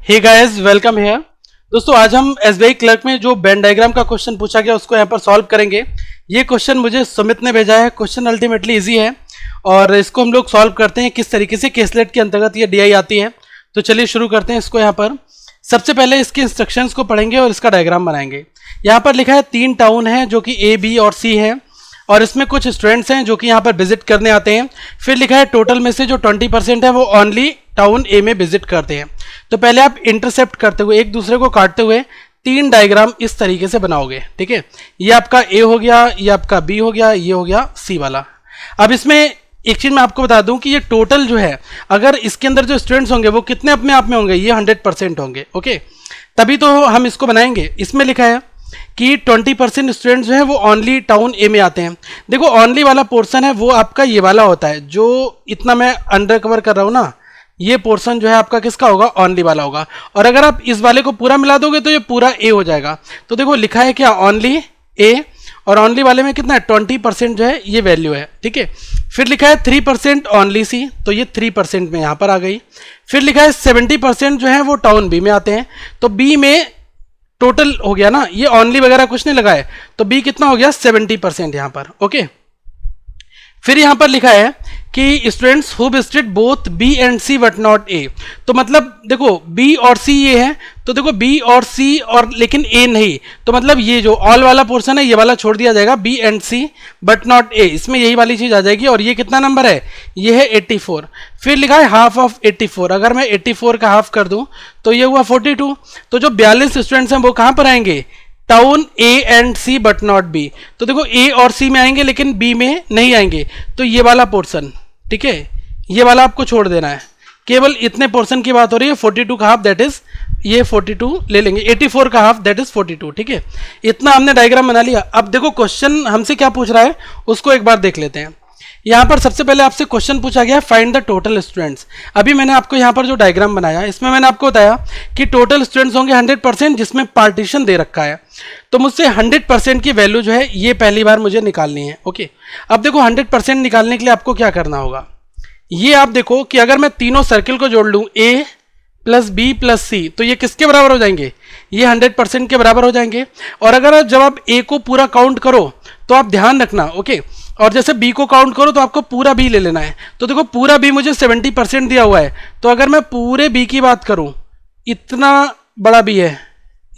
Hey guys, welcome here. दोस्तों, आज हम एसबीआई क्लर्क में जो वेन डायग्राम का क्वेश्चन पूछा गया उसको यहाँ पर सॉल्व करेंगे। ये क्वेश्चन मुझे सुमित ने भेजा है। क्वेश्चन अल्टीमेटली इजी है और इसको हम लोग सॉल्व करते हैं किस तरीके से केसलेट के अंतर्गत ये डीआई आती है। तो चलिए शुरू करते हैं इसको। यहाँ पर सबसे पहले इसके इंस्ट्रक्शंस को पढ़ेंगे और इसका डायग्राम बनाएंगे। यहाँ पर लिखा है 3 टाउन है जो कि ए, बी और सी है और इसमें कुछ स्टूडेंट्स हैं जो कि यहाँ पर विजिट करने आते हैं। फिर लिखा है टोटल में से जो 20% है वो ओनली टाउन ए में विजिट करते हैं। तो पहले आप इंटरसेप्ट करते हुए, एक दूसरे को काटते हुए 3 डायग्राम इस तरीके से बनाओगे। ठीक है, ये आपका ए हो गया, ये आपका बी हो गया, ये हो गया सी वाला। अब इसमें एक चीज मैं आपको बता दूं कि ये टोटल जो है, अगर इसके अंदर जो स्टूडेंट्स होंगे वो कितने अपने आप में होंगे, ये 100% होंगे। ओके, तभी तो हम इसको बनाएंगे। इसमें लिखा है कि 20% स्टूडेंट्स जो है वो ओनली टाउन ए में आते हैं। देखो, ओनली वाला पोर्शन है वो आपका ये वाला होता है, जो इतना मैं अंडर कवर कर रहा हूं ना, ये पोर्शन जो है आपका किसका होगा, ओनली वाला होगा। और अगर आप इस वाले को पूरा मिला दोगे तो ये पूरा ए हो जाएगा। तो देखो लिखा है क्या, ओनली ए, और ओनली वाले में कितना है 20% जो है ये वैल्यू है। ठीक है, फिर लिखा है 3% ओनली सी, तो ये 3% में यहां पर आ गई। फिर लिखा है 70% जो है वो टाउन बी में आते हैं, तो बी में टोटल हो गया ना, ये ओनली वगैरह कुछ नहीं लगा है, तो बी कितना हो गया 70% यहां पर। ओके, फिर यहां पर लिखा है कि students who visited both B and C but not A. तो मतलब देखो बी और सी ये है, तो देखो बी और सी और लेकिन ए नहीं, तो मतलब ये जो ऑल वाला पोर्शन है ये वाला छोड़ दिया जाएगा, B and C but not A, इसमें यही वाली चीज आ जाएगी। और ये कितना नंबर है, ये है 84। फिर लिखा है हाफ ऑफ 84, अगर मैं 84 का हाफ कर दूं तो ये हुआ 42। तो जो 42 स्टूडेंट्स हैं वो कहां पर आएंगे, town A and C but not B. तो देखो ए और सी में आएंगे लेकिन बी में नहीं आएंगे, तो ये वाला पोर्शन, ठीक है, ये वाला आपको छोड़ देना है। केवल इतने पोर्शन की बात हो रही है। 42 का हाफ दैट इज ये 42 ले लेंगे, 84 का हाफ दैट इज 42। ठीक है, इतना हमने डायग्राम बना लिया। अब देखो क्वेश्चन हमसे क्या पूछ रहा है उसको एक बार देख लेते हैं। यहाँ पर सबसे पहले आपसे क्वेश्चन पूछा गया है फाइंड द टोटल स्टूडेंट्स। अभी मैंने आपको यहाँ पर जो डायग्राम बनाया इसमें मैंने आपको बताया कि टोटल स्टूडेंट्स होंगे 100%, जिसमें पार्टीशन दे रखा है। तो मुझसे 100% की वैल्यू जो है ये पहली बार मुझे निकालनी है। ओके, अब देखो 100% निकालने के लिए आपको क्या करना होगा, ये आप देखो कि अगर मैं तीनों सर्किल को जोड़ लूँ ए प्लस बी प्लस सी, तो ये किसके बराबर हो जाएंगे, ये 100% के बराबर हो जाएंगे। और अगर जब आप ए को पूरा काउंट करो तो आप ध्यान रखना, ओके, और जैसे बी को काउंट करो तो आपको पूरा बी ले लेना है। तो देखो पूरा बी मुझे 70% दिया हुआ है, तो अगर मैं पूरे बी की बात करूं, इतना बड़ा बी है,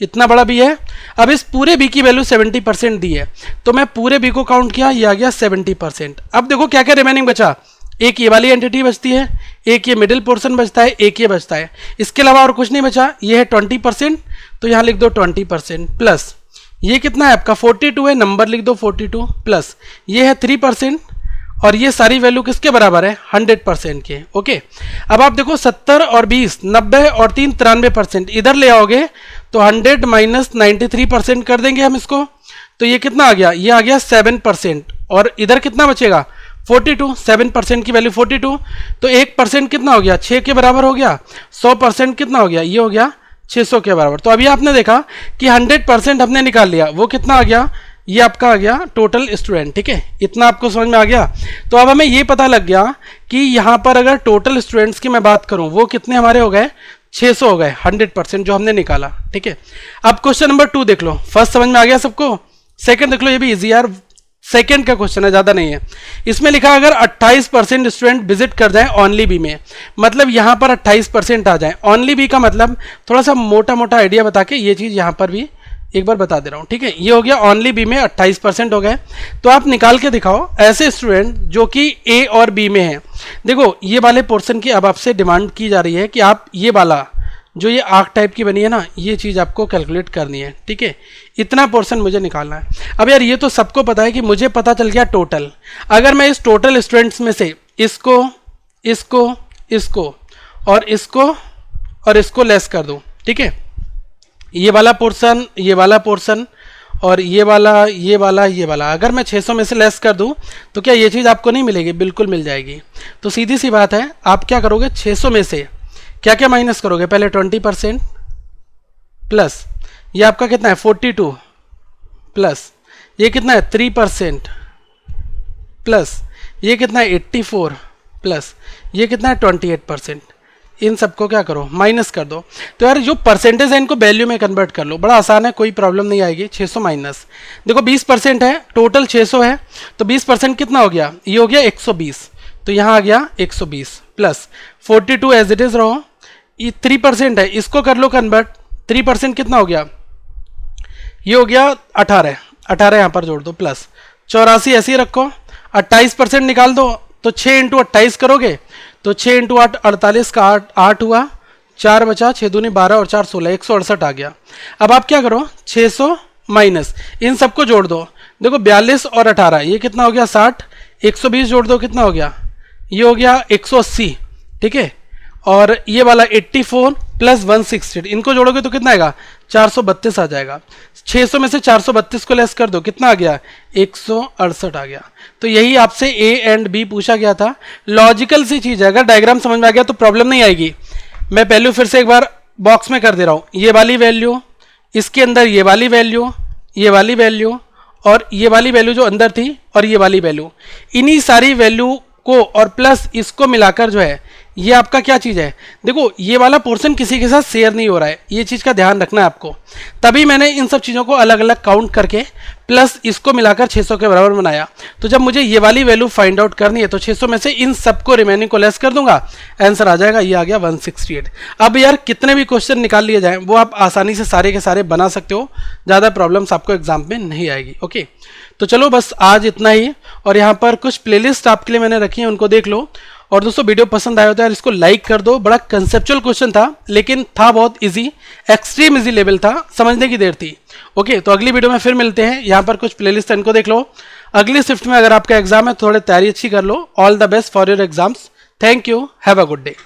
इतना बड़ा बी है। अब इस पूरे बी की वैल्यू 70% दी है, तो मैं पूरे बी को काउंट किया, ये आ गया 70%। अब देखो क्या क्या रिमेनिंग बचा, एक ये वाली एंटिटी बचती है, एक ये मिडिल पोर्शन बचता है, एक ये बचता है, इसके अलावा और कुछ नहीं बचा। ये है 20%, तो यहां लिख दो 20% प्लस ये कितना है आपका 42 है, नंबर लिख दो 42 प्लस ये है 3%, और ये सारी वैल्यू किसके बराबर है, 100% के। ओके, अब आप देखो 70 और 20 90 और 3 93%, इधर ले आओगे तो 100 माइनस 93% कर देंगे हम इसको, तो ये कितना आ गया, ये आ गया 7%। और इधर कितना बचेगा 42, 7% की वैल्यू 42, तो 1% कितना हो गया 6 के बराबर हो गया। 100% कितना हो गया, ये हो गया 600 के बराबर। तो अभी आपने देखा कि 100% हमने निकाल लिया, वो कितना आ गया, ये आपका आ गया टोटल स्टूडेंट। ठीक है, इतना आपको समझ में आ गया। तो अब हमें ये पता लग गया कि यहाँ पर अगर टोटल स्टूडेंट्स की मैं बात करूँ वो कितने हमारे हो गए, 600 हो गए, 100% जो हमने निकाला। ठीक है, अब क्वेश्चन नंबर 2 देख लो। फर्स्ट समझ में आ गया सबको, सेकंड देख लो, ये भी इजी यार, सेकेंड का क्वेश्चन है, ज्यादा नहीं है। इसमें लिखा अगर 28% स्टूडेंट विजिट कर जाएं ओनली बी में, मतलब यहां पर 28% आ जाए। ओनली बी का मतलब थोड़ा सा मोटा मोटा आइडिया बता के ये चीज यहां पर भी एक बार बता दे रहा हूं। ठीक है, ये हो गया ओनली बी में 28% हो गए। तो आप निकाल के दिखाओ ऐसे स्टूडेंट जो कि ए और बी में है। देखो ये वाले पोर्शन की अब आपसे डिमांड की जा रही है कि आप ये वाला जो ये आर्क टाइप की बनी है ना, ये चीज़ आपको कैलकुलेट करनी है। ठीक है, इतना पोर्शन मुझे निकालना है। अब यार ये तो सबको पता है कि मुझे पता चल गया टोटल। अगर मैं इस टोटल स्टूडेंट्स में से इसको इसको इसको और इसको और इसको लेस कर दूं, ठीक है, ये वाला पोर्शन, ये वाला पोर्शन और ये वाला ये वाला ये वाला, अगर मैं 600 में से लेस कर दूं तो क्या ये चीज़ आपको नहीं मिलेगी, बिल्कुल मिल जाएगी। तो सीधी सी बात है, आप क्या करोगे, 600 में से क्या क्या माइनस करोगे, पहले 20% प्लस ये आपका कितना है 42 प्लस ये कितना है 3% प्लस ये कितना है 84 प्लस ये कितना है 28%। इन सबको क्या करो माइनस कर दो। तो यार जो परसेंटेज है इनको वैल्यू में कन्वर्ट कर लो, बड़ा आसान है, कोई प्रॉब्लम नहीं आएगी। 600 माइनस, देखो 20% है, टोटल 600 है, तो 20% कितना हो गया, ये हो गया 120, तो यहाँ आ गया 120 प्लस 42 एज इट इज रहो, ये 3% है, इसको कर लो कन्वर्ट, 3% कितना हो गया, ये हो गया 18, 18 यहाँ पर जोड़ दो प्लस 84 ऐसे ही रखो, 28% निकाल दो, तो 6 इंटू 28 करोगे तो 6 इंटू 8 48 का 8 हुआ, 4 बचा, 6 दूनी 12 और 4 16, 168 आ गया। अब आप क्या करो 600 माइनस इन सबको जोड़ दो, देखो 42 और 18 ये कितना हो गया 60, 120 जोड़ दो कितना हो गया, ये हो गया 180, ठीक है, और ये वाला 84 प्लस 160 इनको जोड़ोगे तो कितना आएगा 432 आ जाएगा। 600 में से 432 को लेस कर दो कितना आ गया 168 आ गया। तो यही आपसे ए एंड बी पूछा गया था, लॉजिकल सी चीज है, अगर डायग्राम समझ में आ गया तो प्रॉब्लम नहीं आएगी। मैं पहले फिर से एक बार बॉक्स में कर दे रहा हूँ, ये वाली वैल्यू, इसके अंदर ये वाली वैल्यू, ये वाली वैल्यू और ये वाली वैल्यू जो अंदर थी और ये वाली वैल्यू, इन्हीं सारी वैल्यू को और प्लस इसको मिलाकर जो है ये आपका क्या चीज़ है, देखो ये वाला पोर्शन किसी के साथ शेयर नहीं हो रहा है, ये चीज़ का ध्यान रखना है आपको। तभी मैंने इन सब चीज़ों को अलग अलग काउंट करके प्लस इसको मिलाकर 600 के बराबर बनाया। तो जब मुझे ये वाली वैल्यू फाइंड आउट करनी है तो 600 में से इन सबको रिमेनिंग को लेस कर दूंगा, आंसर आ जाएगा, ये आ गया 168। अब यार कितने भी क्वेश्चन निकाल लिए जाएं वो आप आसानी से सारे के सारे बना सकते हो, ज़्यादा प्रॉब्लम्स आपको एग्जाम में नहीं आएगी। ओके, तो चलो बस आज इतना ही, और यहाँ पर कुछ प्लेलिस्ट आपके लिए मैंने रखी है, उनको देख लो। और दोस्तों वीडियो पसंद आया हो तो यार इसको लाइक कर दो, बड़ा कंसेप्चुअल क्वेश्चन था लेकिन था बहुत इजी, एक्सट्रीम इजी लेवल था, समझने की देर थी। ओके, तो अगली वीडियो में फिर मिलते हैं, यहाँ पर कुछ प्लेलिस्ट है इनको देख लो। अगली शिफ्ट में अगर आपका एग्जाम है थोड़ी तैयारी अच्छी कर लो। All the best for your exams, thank you, have a good day.